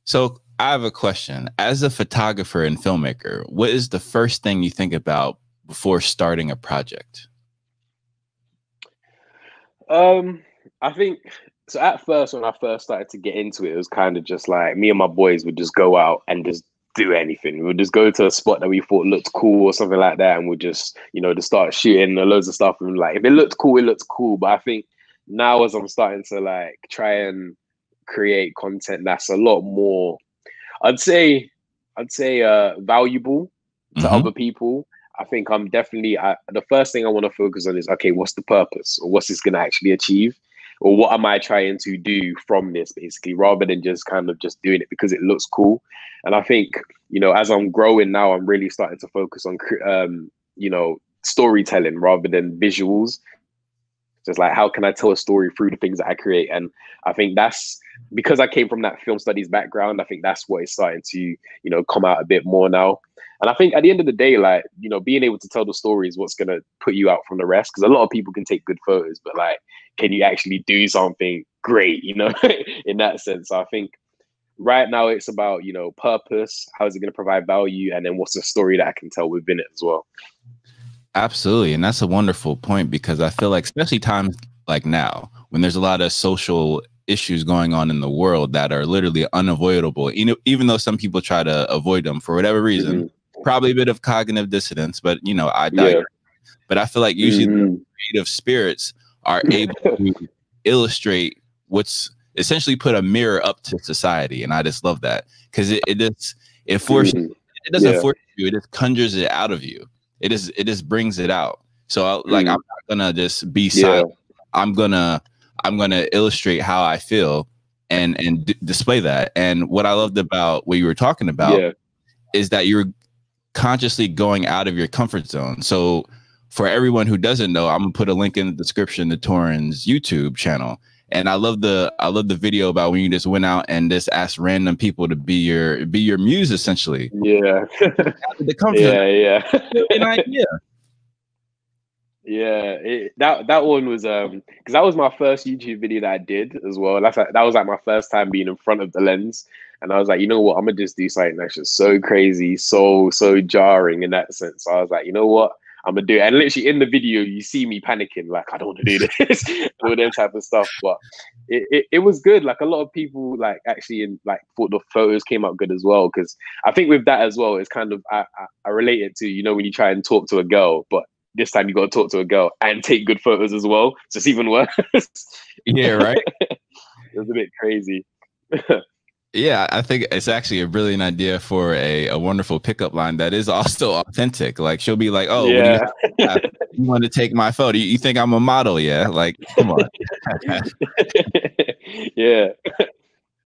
So I have a question. As a photographer and filmmaker, what is the first thing you think about before starting a project? I think so. At first, when I first started to get into it, it was kind of just like me and my boys would just go out and just do anything. We would just go to a spot that we thought looked cool or something like that, and we'd just, just start shooting loads of stuff. And like, if it looked cool, it looks cool. But I think now, as I'm starting to like try and create content that's a lot more, I'd say, valuable to other people. I think I'm definitely, the first thing I want to focus on is, okay, what's the purpose, or what's this going to actually achieve, or what am I trying to do from this, basically, rather than just kind of just doing it because it looks cool. And I think, as I'm growing now, I'm really starting to focus on, storytelling rather than visuals. Just like, how can I tell a story through the things that I create? And I think that's because I came from that film studies background. I think that's what is starting to, come out a bit more now. And I think at the end of the day, like, being able to tell the story is what's going to put you out from the rest. Because a lot of people can take good photos, but like, can you actually do something great, in that sense? So I think right now it's about, purpose. How is it going to provide value? And then what's the story that I can tell within it as well? Absolutely. And that's a wonderful point, because I feel like, especially times like now, when there's a lot of social issues going on in the world that are literally unavoidable, even though some people try to avoid them for whatever reason, probably a bit of cognitive dissonance, but I digress. But I feel like usually the creative spirits are able to illustrate what's essentially put a mirror up to society. And I just love that, because it forces, it doesn't force you, it just conjures it out of you. It just brings it out. So I'm not gonna just be silent. I'm gonna illustrate how I feel and display that. And what I loved about what you were talking about is that you're consciously going out of your comfort zone. So for everyone who doesn't know, I'm gonna put a link in the description to Torrin's YouTube channel. And I love the video about when you just went out and just asked random people to be your muse, essentially. Yeah. The comfort. An idea. Yeah, that one was because that was my first YouTube video that I did as well. That was like my first time being in front of the lens, and I was like, you know what, I'm gonna just do something that's just so crazy, so jarring in that sense. So I was like, you know what, I'm gonna do it. And literally in the video, you see me panicking, like, I don't want to do this, all that type of stuff. But it was good. Like, a lot of people like actually thought the photos came out good as well. Because I think with that as well, it's kind of I relate it to, when you try and talk to a girl, but this time you got to talk to a girl and take good photos as well. So it's even worse. Yeah, right. It was a bit crazy. Yeah, I think it's actually a brilliant idea for a wonderful pickup line that is also authentic. Like, she'll be like, "Oh, yeah, you want to take my photo? You think I'm a model? Yeah, like, come on." Yeah.